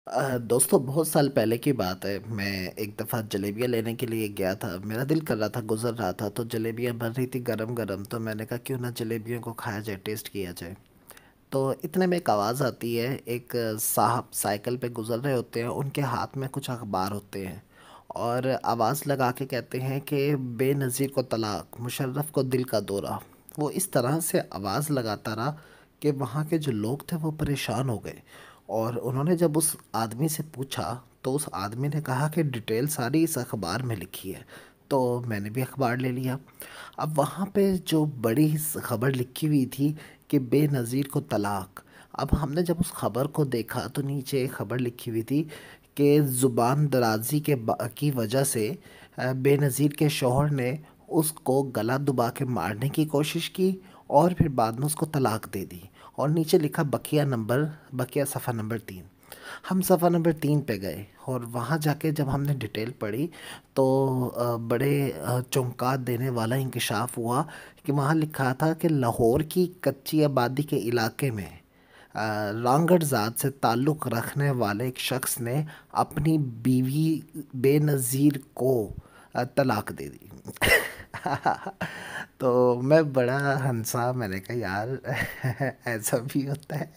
दोस्तों बहुत साल पहले की बात है। मैं एक दफ़ा जलेबियाँ लेने के लिए गया था। मेरा दिल कर रहा था, गुजर रहा था, तो जलेबियाँ बन रही थी गरम गरम। तो मैंने कहा क्यों ना जलेबियों को खाया जाए, टेस्ट किया जाए। तो इतने में एक आवाज़ आती है। एक साहब साइकिल पे गुजर रहे होते हैं, उनके हाथ में कुछ अखबार होते हैं और आवाज़ लगा के कहते हैं कि बेनज़ीर को तलाक, मुशर्रफ को दिल का दौरा। वो इस तरह से आवाज़ लगाता रहा कि वहाँ के जो लोग थे वो परेशान हो गए। और उन्होंने जब उस आदमी से पूछा तो उस आदमी ने कहा कि डिटेल सारी इस अखबार में लिखी है। तो मैंने भी अखबार ले लिया। अब वहाँ पे जो बड़ी खबर लिखी हुई थी कि बेनज़ीर को तलाक। अब हमने जब उस खबर को देखा तो नीचे एक खबर लिखी हुई थी कि ज़ुबान दराज़ी की वजह से बेनज़ीर के शौहर ने उसको गला दबा के मारने की कोशिश की और फिर बाद में उसको तलाक दे दी। और नीचे लिखा बकिया सफ़ा नंबर 3। हम सफ़ा नंबर 3 पे गए और वहाँ जाके जब हमने डिटेल पढ़ी तो बड़े चौंका देने वाला इंकशाफ हुआ कि वहाँ लिखा था कि लाहौर की कच्ची आबादी के इलाके में रांगड़ ज़ात से ताल्लुक़ रखने वाले एक शख्स ने अपनी बीवी बेनज़ीर को तलाक दे दी। तो मैं बड़ा हंसा। मैंने कहा यार ऐसा भी होता है।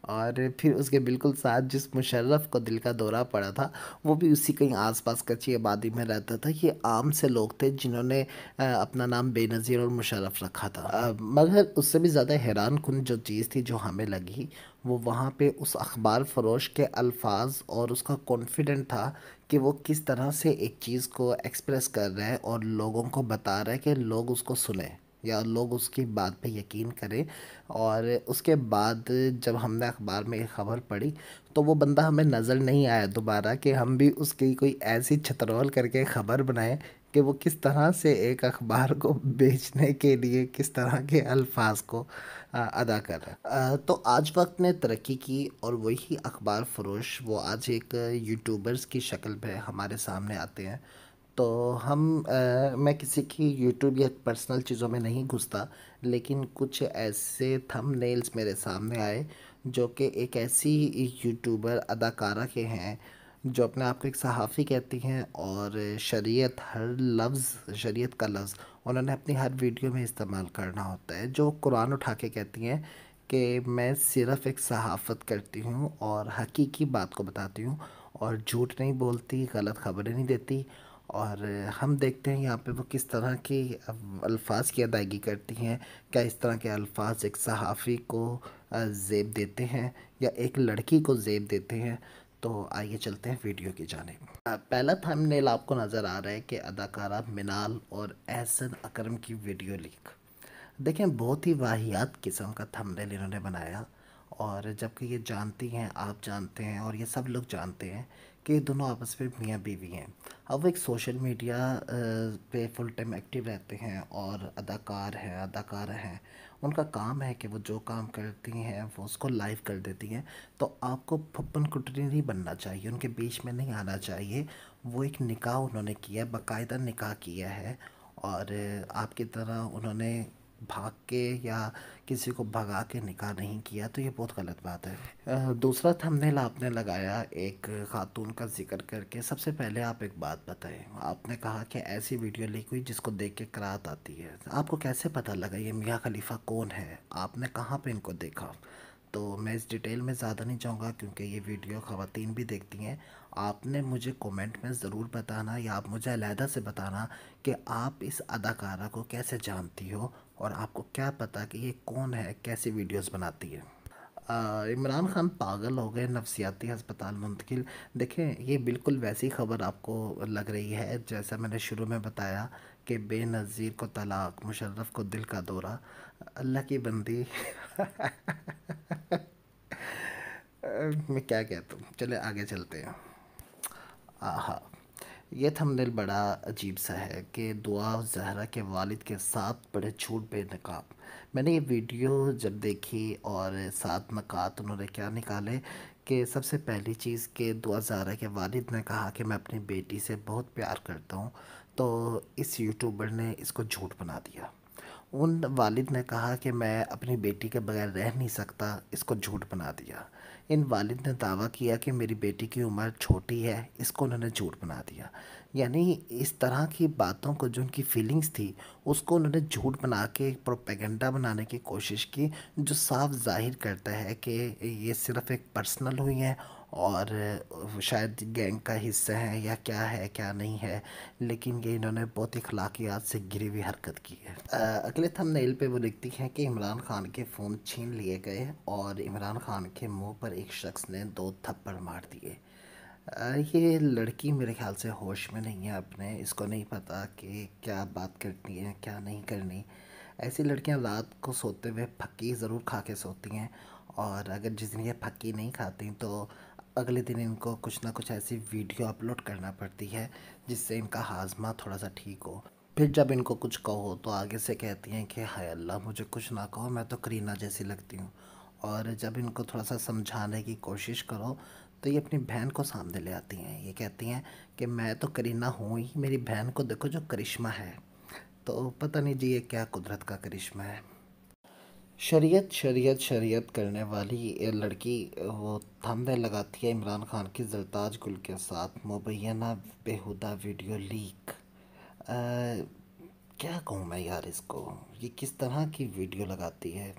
और फिर उसके बिल्कुल साथ जिस मुशर्रफ को दिल का दौरा पड़ा था वो भी उसी कहीं आसपास कच्ची आबादी में रहता था। ये आम से लोग थे जिन्होंने अपना नाम बेनज़ीर और मुशर्रफ रखा था। मगर उससे भी ज़्यादा हैरान कुन जो चीज़ थी जो हमें लगी वो वहाँ पे उस अखबार फरोश के अल्फाज और उसका कॉन्फिडेंट था कि वो किस तरह से एक चीज़ को एक्सप्रेस कर रहा है और लोगों को बता रहा है कि लोग उसको सुने या लोग उसकी बात पे यकीन करें। और उसके बाद जब हमने अखबार में एक ख़बर पढ़ी तो वो बंदा हमें नज़र नहीं आया दोबारा कि हम भी उसकी कोई ऐसी छतरौल करके ख़बर बनाएं कि वो किस तरह से एक अखबार को बेचने के लिए किस तरह के अल्फाज को अदा कर रहा है। तो आज वक्त ने तरक्की की और वही अखबार फरोश वो आज एक यूट्यूबर्स की शक्ल में हमारे सामने आते हैं। तो मैं किसी की यूट्यूब या पर्सनल चीज़ों में नहीं घुसता, लेकिन कुछ ऐसे थंबनेल्स मेरे सामने आए जो कि एक ऐसी यूट्यूबर अदाकारा के हैं जो अपने आप को एक सहाफ़ी कहती हैं और शरीयत का लफ्ज़ उन्होंने अपनी हर वीडियो में इस्तेमाल करना होता है। जो कुरान उठा के कहती हैं कि मैं सिर्फ़ एक सहाफ़त करती हूँ और हकीकी बात को बताती हूँ और झूठ नहीं बोलती, गलत ख़बरें नहीं देती। और हम देखते हैं यहाँ पे वो किस तरह की अल्फाज की अदायगी करती हैं। क्या इस तरह के अल्फाज एक सहाफ़ी को ज़ेब देते हैं या एक लड़की को ज़ेब देते हैं। तो आइए चलते हैं वीडियो की जानिब। पहला थंबनेल आपको नज़र आ रहा है कि अदाकारा मिनाल और एहसन अकरम की वीडियो लीक। देखें बहुत ही वाहियात किस्म का थंबनेल इन्होंने बनाया। और जबकि ये जानती हैं, आप जानते हैं और ये सब लोग जानते हैं कि ये दोनों आपस में मियाँ बीवी हैं। अब वो एक सोशल मीडिया पे फुल टाइम एक्टिव रहते हैं और अदाकारा हैं। उनका काम है कि वो जो काम करती हैं वो उसको लाइव कर देती हैं। तो आपको फुप्पन कुटरी नहीं बनना चाहिए, उनके बीच में नहीं आना चाहिए। वो एक निकाह उन्होंने किया, बाकायदा निकाह किया है। और आपकी तरह उन्होंने भाग के या किसी को भगा के निकाह नहीं किया, तो ये बहुत गलत बात है। दूसरा थंबनेल आपने लगाया एक खातून का जिक्र करके। सबसे पहले आप एक बात बताएं, आपने कहा कि ऐसी वीडियो लीक हुई जिसको देख के कराहत आती है। आपको कैसे पता लगा ये मियाँ खलीफा कौन है? आपने कहाँ पे इनको देखा? तो मैं इस डिटेल में ज़्यादा नहीं जाऊँगा क्योंकि ये वीडियो ख़वातीन भी देखती हैं। आपने मुझे कमेंट में ज़रूर बताना या आप मुझे अलहदा से बताना कि आप इस अदाकारा को कैसे जानती हो और आपको क्या पता कि ये कौन है, कैसी वीडियोस बनाती है। इमरान खान पागल हो गए, नफसियाती अस्पताल मुंतकिल। देखें ये बिल्कुल वैसी खबर आपको लग रही है जैसा मैंने शुरू में बताया कि बेनज़ीर को तलाक, मुशर्रफ को दिल का दौरा। अल्लाह की बंदी मैं क्या कहता हूँ, चले आगे चलते हैं। आहा, ये थंबनेल बड़ा अजीब सा है कि दुआ ज़हरा के वालिद के साथ बड़े झूठ बेनकाब। मैंने ये वीडियो जब देखी और 7 नकात उन्होंने क्या निकाले कि सबसे पहली चीज़ कि दुआ ज़हरा के वालिद ने कहा कि मैं अपनी बेटी से बहुत प्यार करता हूँ। तो इस यूट्यूबर ने इसको झूठ बना दिया। उन वालिद ने कहा कि मैं अपनी बेटी के बगैर रह नहीं सकता, इसको झूठ बना दिया। इन वालिद ने दावा किया कि मेरी बेटी की उम्र छोटी है, इसको उन्होंने झूठ बना दिया। यानी इस तरह की बातों को, जो उनकी फीलिंग्स थी, उसको उन्होंने झूठ बना के एक प्रोपेगेंडा बनाने की कोशिश की, जो साफ ज़ाहिर करता है कि ये सिर्फ़ एक पर्सनल हुई हैं और शायद गैंग का हिस्सा है या क्या है क्या नहीं है, लेकिन ये इन्होंने बहुत अखलाकियात से घिरी हुई हरकत की है। अगले थंबनेल पे वो लिखती हैं कि इमरान खान के फ़ोन छीन लिए गए और इमरान खान के मुंह पर एक शख्स ने 2 थप्पड़ मार दिए। ये लड़की मेरे ख्याल से होश में नहीं है अपने, इसको नहीं पता कि क्या बात करनी है क्या नहीं करनी। ऐसी लड़कियां रात को सोते हुए फक्की ज़रूर खा के सोती हैं, और अगर जिस दिन ये फक्की नहीं खाती तो अगले दिन इनको कुछ ना कुछ ऐसी वीडियो अपलोड करना पड़ती है जिससे इनका हाजमा थोड़ा सा ठीक हो। फिर जब इनको कुछ कहो तो आगे से कहती हैं कि हाय अल्लाह मुझे कुछ ना कहो, मैं तो करीना जैसी लगती हूँ। और जब इनको थोड़ा सा समझाने की कोशिश करो तो ये अपनी बहन को सामने ले आती हैं। ये कहती हैं कि मैं तो करीना हूँ ही, मेरी बहन को देखो जो करिश्मा है। तो पता नहीं जी ये क्या कुदरत का करिश्मा है। शरीयत शरीयत शरीयत करने वाली ये लड़की वो थंबनेल लगाती है इमरान खान की ज़रताज गुल के साथ मुबैना बेहुदा वीडियो लीक। क्या कहूँ मैं यार इसको, ये किस तरह की वीडियो लगाती है।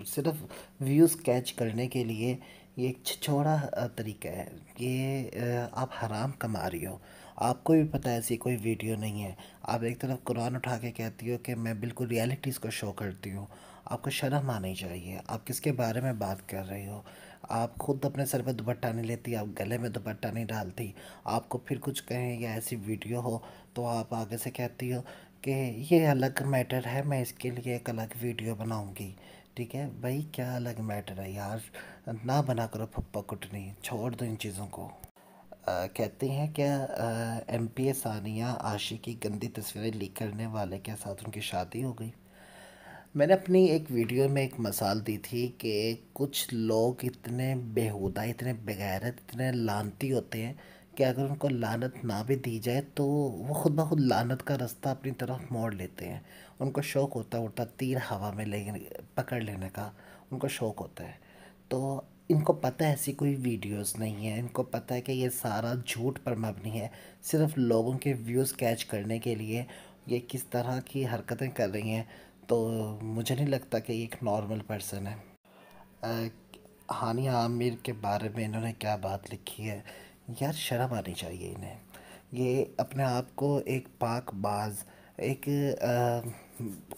सिर्फ व्यूज़ कैच करने के लिए ये एक छिछोड़ा तरीका है। ये आप हराम कमा रही हो, आपको भी पता है ऐसी कोई वीडियो नहीं है। आप एक तरफ कुरान उठा के कहती हो कि मैं बिल्कुल रियलिटीज़ को शो करती हूँ। आपको शर्म आनी चाहिए, आप किसके बारे में बात कर रही हो। आप खुद अपने सर पे दुपट्टा नहीं लेती, आप गले में दुपट्टा नहीं डालती। आपको फिर कुछ कहें या ऐसी वीडियो हो तो आप आगे से कहती हो कि ये अलग मैटर है, मैं इसके लिए एक अलग वीडियो बनाऊंगी। ठीक है भाई, क्या अलग मैटर है यार, ना बना करो फप्पा कुटनी, छोड़ दो इन चीज़ों को। कहती हैं क्या एमपी सानिया आशी की गंदी तस्वीरें लीक करने वाले के साथ उनकी शादी हो गई। मैंने अपनी एक वीडियो में एक मिसाल दी थी कि कुछ लोग इतने बेहुदा, इतने बेगैरत, इतने लानती होते हैं कि अगर उनको लानत ना भी दी जाए तो वो खुद ब खुद लानत का रास्ता अपनी तरफ मोड़ लेते हैं। उनको शौक़ होता है उड़ता तीर हवा में ले पकड़ लेने का, उनको शौक़ होता है। तो इनको पता है ऐसी कोई वीडियोस नहीं है, इनको पता है कि ये सारा झूठ पर मबनी है, सिर्फ लोगों के व्यूज़ कैच करने के लिए ये किस तरह की हरकतें कर रही हैं। तो मुझे नहीं लगता कि ये एक नॉर्मल पर्सन है। अ, हानिया आमिर के बारे में इन्होंने क्या बात लिखी है, यार शर्म आनी चाहिए इन्हें। ये अपने आप को एक पाक बाज, एक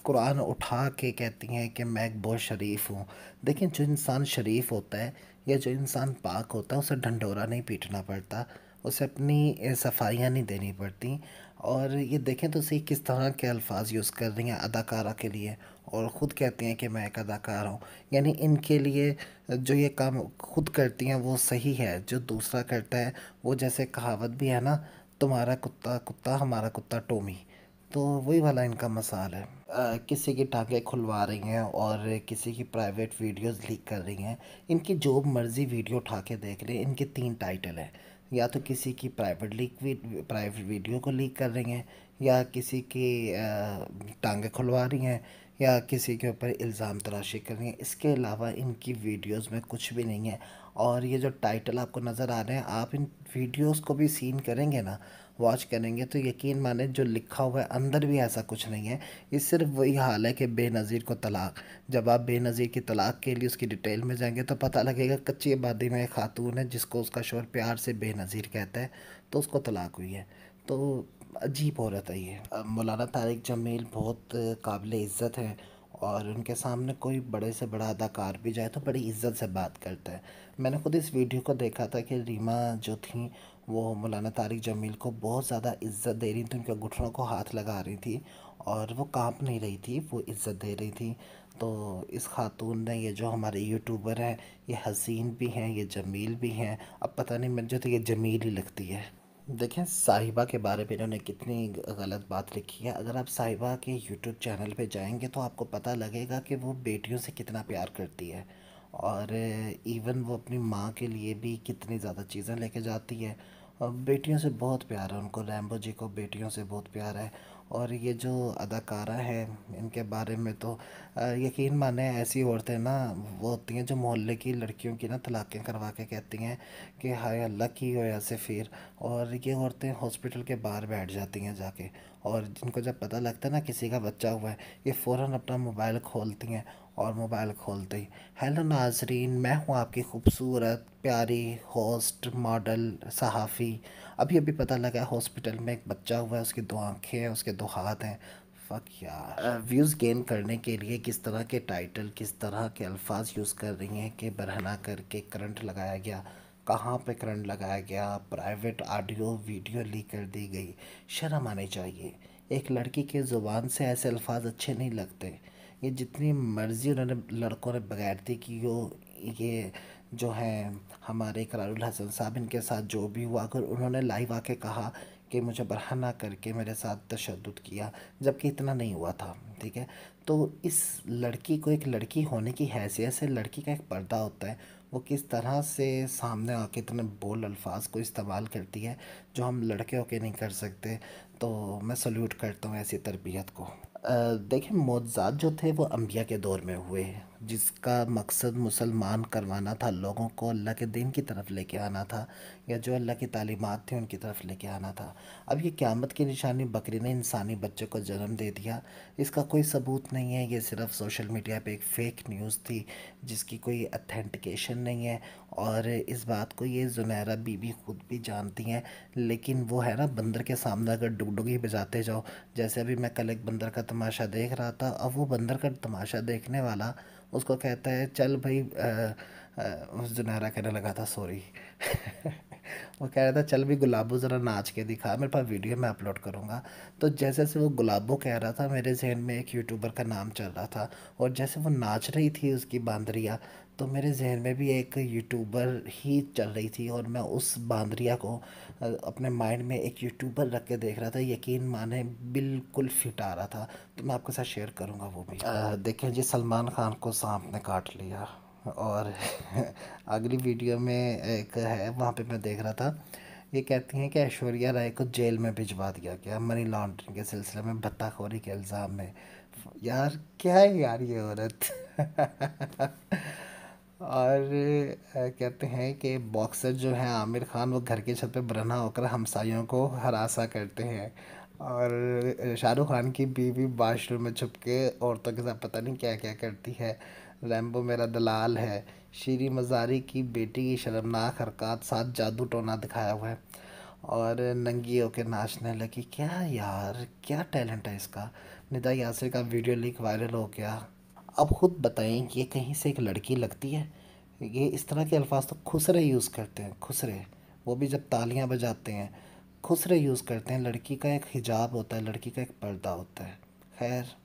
कुरान उठा के कहती हैं कि मैं एक बहुत शरीफ हूँ। देखिए जो इंसान शरीफ होता है या जो इंसान पाक होता है उसे ढंढोरा नहीं पीटना पड़ता, उसे अपनी सफाइयाँ नहीं देनी पड़ती। और ये देखें तो सही किस तरह के अल्फाज यूज़ कर रही हैं अदाकारा के लिए, और ख़ुद कहती हैं कि मैं एक अदाकार हूँ। यानी इनके लिए जो ये काम खुद करती हैं वो सही है, जो दूसरा करता है वो, जैसे कहावत भी है ना, तुम्हारा कुत्ता कुत्ता हमारा कुत्ता टोमी, तो वही वाला इनका मसाल है। किसी की टांगें खुलवा रही हैं और किसी की प्राइवेट वीडियोस लीक कर रही हैं। इनकी जो मर्ज़ी वीडियो उठा के देख लें, इनके 3 टाइटल हैं। या तो किसी की प्राइवेट वीडियो को लीक कर रही हैं, या किसी की टांगें खुलवा रही हैं, या किसी के ऊपर इल्ज़ाम तराशी कर रही हैं। इसके अलावा इनकी वीडियोस में कुछ भी नहीं है। और ये जो टाइटल आपको नज़र आ रहे हैं, आप इन वीडियोस को भी सीन करेंगे ना, वॉच करेंगे, तो यकीन माने जो लिखा हुआ है अंदर भी ऐसा कुछ नहीं है। ये सिर्फ वही हाल है कि बेनज़ीर को तलाक। जब आप बेनज़ीर की तलाक के लिए उसकी डिटेल में जाएंगे तो पता लगेगा कच्ची आबादी में एक खातून है जिसको उसका शौहर प्यार से बेनज़ीर कहता है, तो उसको तलाक हुई है। तो अजीब औरत है ये। मौलाना तारिक जमील बहुत काबिल इज़्ज़त हैं, और उनके सामने कोई बड़े से बड़ा अदाकार भी जाए तो बड़ी इज़्ज़त से बात करता है। मैंने खुद इस वीडियो को देखा था कि रीमा जो थी वो मौलाना तारिक जमील को बहुत ज़्यादा इज़्ज़त दे रही थी, उनके घुटनों को हाथ लगा रही थी, और वो कांप नहीं रही थी, वो इज़्ज़त दे रही थी। तो इस खातून ने, ये जो हमारे यूट्यूबर हैं, ये हसीन भी हैं, ये जमील भी हैं, अब पता नहीं मुझे तो ये जमील ही लगती है। देखें साहिबा के बारे में इन्होंने कितनी गलत बात लिखी है। अगर आप साहिबा के यूट्यूब चैनल पे जाएंगे तो आपको पता लगेगा कि वो बेटियों से कितना प्यार करती है, और इवन वो अपनी माँ के लिए भी कितनी ज़्यादा चीज़ें लेके जाती है। और बेटियों से बहुत प्यार है उनको, रैम्बो जी को बेटियों से बहुत प्यार है। और ये जो अदाकारा है इनके बारे में तो यकीन माने ऐसी औरतें ना वो होती हैं जो मोहल्ले की लड़कियों की ना तलाक़ें करवा के कहती हैं कि हाय अल्लाह की हो ऐसे फिर। और ये औरतें हॉस्पिटल के बाहर बैठ जाती हैं जाके, और जिनको जब पता लगता है ना किसी का बच्चा हुआ है, ये फ़ौरन अपना मोबाइल खोलती हैं। और मोबाइल खोलते ही, हेलो नाजरीन, मैं हूँ आपकी खूबसूरत प्यारी होस्ट मॉडल सहाफ़ी। अभी अभी पता लगा है हॉस्पिटल में एक बच्चा हुआ है, उसकी दो आंखें हैं, उसके दो हाथ हैं। फ़क यार। व्यूज़ गेन करने के लिए किस तरह के टाइटल, किस तरह के अल्फाज यूज़ कर रही हैं कि बरहना करके करंट लगाया गया, कहाँ पे करंट लगाया गया, प्राइवेट ऑडियो वीडियो लीक कर दी गई। शर्म आनी चाहिए। एक लड़की के ज़ुबान से ऐसे अल्फाज अच्छे नहीं लगते। ये जितनी मर्ज़ी उन्होंने लड़कों ने बगैरती की हो, ये जो हैं हमारे इकरारुल हसन साहब, इनके साथ जो भी हुआ, अगर उन्होंने लाइव आके कहा कि मुझे बरहना करके मेरे साथ तशद्दुद किया, जबकि इतना नहीं हुआ था, ठीक है, तो इस लड़की को एक लड़की होने की हैसियत से, लड़की का एक पर्दा होता है, वो किस तरह से सामने आके इतने बोल्ड अल्फाज को इस्तेमाल करती है जो हम लड़के होके नहीं कर सकते। तो मैं सल्यूट करता हूँ ऐसी तरबियत को। देखिए, मौज़ात जो थे वो अंबिया के दौर में हुए, जिसका मकसद मुसलमान करवाना था, लोगों को अल्लाह के दीन की तरफ लेके आना था, या जो अल्लाह की तालीमात थी उनकी तरफ लेके आना था। अब ये क़यामत की निशानी, बकरी ने इंसानी बच्चे को जन्म दे दिया, इसका कोई सबूत नहीं है, ये सिर्फ सोशल मीडिया पे एक फ़ेक न्यूज़ थी जिसकी कोई अथेंटिकेशन नहीं है। और इस बात को ये ज़ुनैरा बीबी खुद भी जानती हैं, लेकिन वो है ना, बंदर के सामने अगर डुगडुगी बजाते जाओ, जैसे अभी मैं कल एक बंदर का तमाशा देख रहा था, अब वो बंदर का तमाशा देखने वाला उसको कहता है चल भाई, जुनैरा कहने लगा था सॉरी वो कह रहा था चल भी गुलाबो ज़रा नाच के दिखा, मेरे पास वीडियो मैं अपलोड करूँगा। तो जैसे जैसे वो गुलाबो कह रहा था, मेरे जहन में एक यूट्यूबर का नाम चल रहा था, और जैसे वो नाच रही थी उसकी बांदरिया, तो मेरे जहन में भी एक यूट्यूबर ही चल रही थी, और मैं उस बांदरिया को अपने माइंड में एक यूट्यूबर रख के देख रहा था। यकीन माने बिल्कुल फिट आ रहा था, तो मैं आपके साथ शेयर करूँगा वो भी। देखें जी, सलमान खान को सांप ने काट लिया। और अगली वीडियो में एक है, वहाँ पे मैं देख रहा था, ये कहती हैं कि ऐश्वर्या राय को जेल में भिजवा दिया गया मनी लॉन्ड्रिंग के सिलसिले में, भत्ताखोरी के इल्ज़ाम में। यार क्या है यार ये औरत और कहते हैं कि बॉक्सर जो है आमिर खान, वो घर की छत पे बरहना होकर हमसायों को हरासा करते हैं। और शाहरुख खान की बीवी वॉशरूम में छुप के औरतों के साथ पता नहीं क्या क्या करती है। रैम्बो मेरा दलाल है। शीरी मज़ारी की बेटी की शर्मनाक हरकत, साथ जादू टोना दिखाया हुआ है। और नंगी होके नाचने लगी। क्या यार, क्या टैलेंट है इसका। निदा यासिर का वीडियो लीक वायरल हो गया। अब खुद बताएं कि ये कहीं से एक लड़की लगती है। ये इस तरह के अल्फाज तो खुसरे यूज़ करते हैं, खुसरे, वो भी जब तालियां बजाते हैं, खुसरे यूज़ करते हैं। लड़की का एक हिजाब होता है, लड़की का एक पर्दा होता है। खैर।